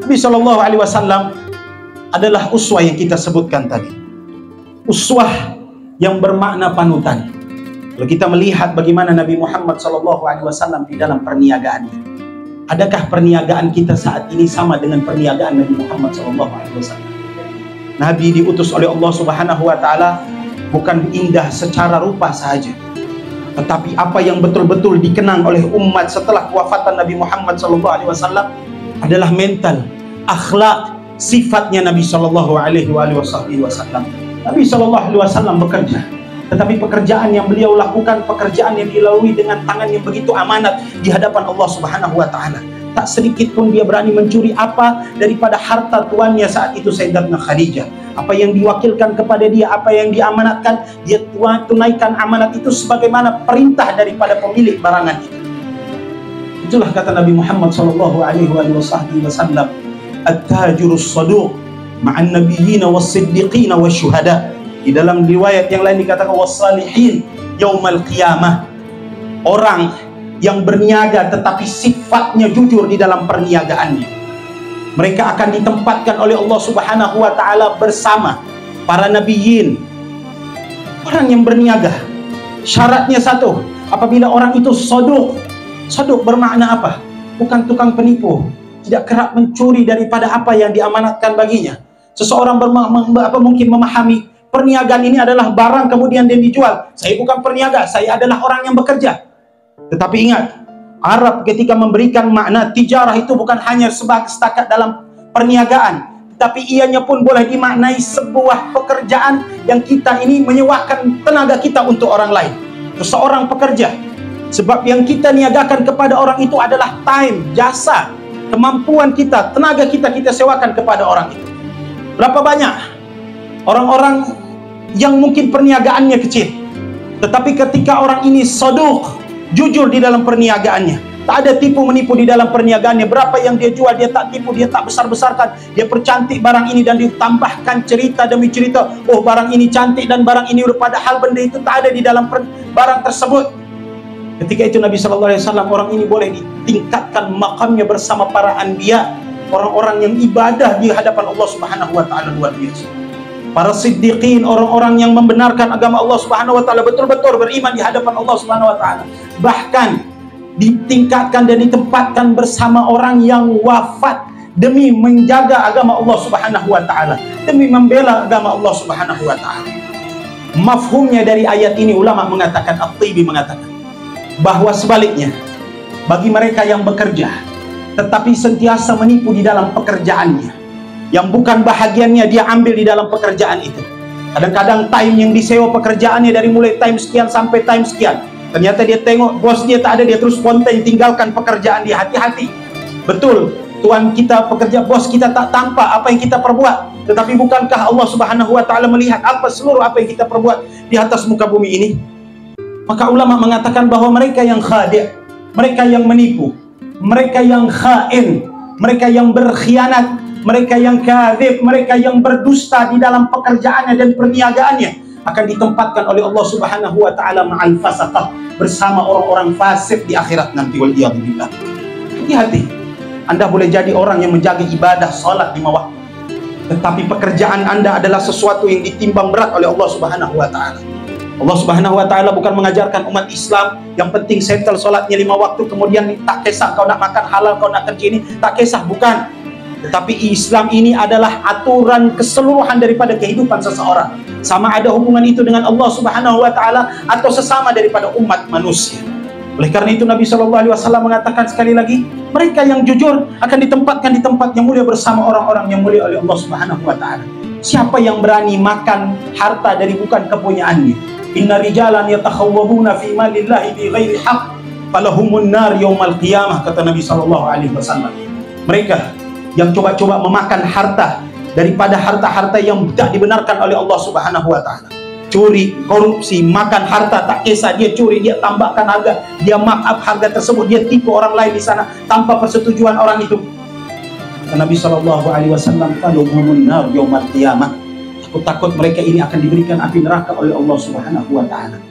Nabi Shallallahu Alaihi Wasallam adalah uswah yang kita sebutkan tadi. Uswah yang bermakna panutan. Kalau kita melihat bagaimana Nabi Muhammad Shallallahu Alaihi Wasallam di dalam perniagaannya, adakah perniagaan kita saat ini sama dengan perniagaan Nabi Muhammad Shallallahu Alaihi Wasallam? Nabi diutus oleh Allah Subhanahu Wa Taala bukan indah secara rupa sahaja, tetapi apa yang betul-betul dikenang oleh umat setelah kewafatan Nabi Muhammad Shallallahu Alaihi Wasallam adalah mental, akhlak, sifatnya Nabi Shallallahu Alaihi Wasallam. Nabi Shallallahu Alaihi Wasallam bekerja, tetapi pekerjaan yang beliau lakukan pekerjaan yang dilalui dengan tangan yang begitu amanat di hadapan Allah Subhanahu Wa Taala. Tak sedikit pun dia berani mencuri apa daripada harta tuannya saat itu, Sayyidatuna Khadijah. Apa yang diwakilkan kepada dia, apa yang diamanatkan, dia tunaikan amanat itu sebagaimana perintah daripada pemilik barangan itu. Itulah kata Nabi Muhammad Sallallahu Alaihi Wasallam, at-tajirus saduq ma'an nabiyyin was-siddiqin wasyuhada. Di dalam riwayat yang lain dikatakan was-salihin yaumal qiyamah. Orang yang berniaga tetapi sifatnya jujur di dalam perniagaannya, mereka akan ditempatkan oleh Allah Subhanahu Wa Taala bersama para nabiyyin. Orang yang berniaga syaratnya satu, apabila orang itu saduq. Saduq bermakna apa? Bukan tukang penipu, tidak kerap mencuri daripada apa yang diamanatkan baginya. Seseorang mungkin memahami perniagaan ini adalah barang kemudian dia dijual. Saya bukan perniaga, saya adalah orang yang bekerja. Tetapi ingat, Arab ketika memberikan makna tijarah itu bukan hanya setakat dalam perniagaan, tapi ianya pun boleh dimaknai sebuah pekerjaan yang kita ini menyewakan tenaga kita untuk orang lain. Seseorang pekerja, sebab yang kita niagakan kepada orang itu adalah time, jasa, kemampuan kita, tenaga kita, kita sewakan kepada orang itu. Berapa banyak orang-orang yang mungkin perniagaannya kecil, tetapi ketika orang ini saduq, jujur di dalam perniagaannya, tak ada tipu menipu di dalam perniagaannya. Berapa yang dia jual, dia tak tipu, dia tak besar-besarkan, dia percantik barang ini dan ditambahkan cerita demi cerita. Oh, barang ini cantik dan barang ini, padahal benda itu tak ada di dalam barang tersebut. Ketika itu Nabi Shallallahu Alaihi Wasallam, orang ini boleh ditingkatkan makamnya bersama para anbiya, orang-orang yang ibadah di hadapan Allah Subhanahu Wa Taala luar biasa. Para siddiqin, orang-orang yang membenarkan agama Allah Subhanahu Wa Taala, betul-betul beriman di hadapan Allah Subhanahu Wa Taala. Bahkan ditingkatkan dan ditempatkan bersama orang yang wafat demi menjaga agama Allah Subhanahu Wa Taala, demi membela agama Allah Subhanahu Wa Taala. Mafhumnya dari ayat ini, ulama mengatakan, At-Tibi mengatakan bahwa sebaliknya, bagi mereka yang bekerja tetapi sentiasa menipu di dalam pekerjaannya, yang bukan bahagiannya dia ambil di dalam pekerjaan itu. Kadang-kadang time yang disewa pekerjaannya dari mulai time sekian sampai time sekian, ternyata dia tengok bos dia tak ada, dia terus spontan tinggalkan pekerjaan dia. Hati-hati, betul tuan kita pekerja, bos kita tak tampak apa yang kita perbuat, tetapi bukankah Allah Subhanahu Wa Taala melihat seluruh apa yang kita perbuat di atas muka bumi ini? Maka ulama mengatakan bahwa mereka yang khadi', mereka yang menipu, mereka yang khain, mereka yang berkhianat, mereka yang kadzib, mereka yang berdusta di dalam pekerjaannya dan perniagaannya, akan ditempatkan oleh Allah Subhanahu Wa Taala ma'al fasaqah, bersama orang-orang fasik di akhirat nanti. Waliyadzubillah. Hati-hati, Anda boleh jadi orang yang menjaga ibadah salat 5 waktu, tetapi pekerjaan Anda adalah sesuatu yang ditimbang berat oleh Allah Subhanahu Wa Taala. Allah Subhanahu Wa Taala bukan mengajarkan umat Islam yang penting settle solatnya 5 waktu, kemudian tak kisah kau nak makan halal, kau nak kerja ini, tak kisah, bukan. Tetapi Islam ini adalah aturan keseluruhan daripada kehidupan seseorang, sama ada hubungan itu dengan Allah Subhanahu Wa Taala atau sesama daripada umat manusia. Oleh karena itu Nabi Shallallahu Alaihi Wasallam mengatakan sekali lagi, mereka yang jujur akan ditempatkan di tempat yang mulia bersama orang-orang yang mulia oleh Allah Subhanahu Wa Taala. Siapa yang berani makan harta dari bukan kepunyaannya? Inna rijalan yatakhawwabuna fi malillahi bi ghairi haqq falahumun nar yaumal qiyamah, kata Nabi Shallallahu Alaihi Wasallam. Mereka yang coba-coba memakan harta daripada harta-harta yang tidak dibenarkan oleh Allah Subhanahu Wa Taala, curi, korupsi, makan harta, tak kisah dia curi, dia tambahkan harga, dia markup harga tersebut, dia tipu orang lain di sana tanpa persetujuan orang itu. Kata Nabi Shallallahu Alaihi Wasallam, falahumun nar yaumal qiyamah. Aku takut mereka ini akan diberikan api neraka oleh Allah Subhanahu Wa Taala.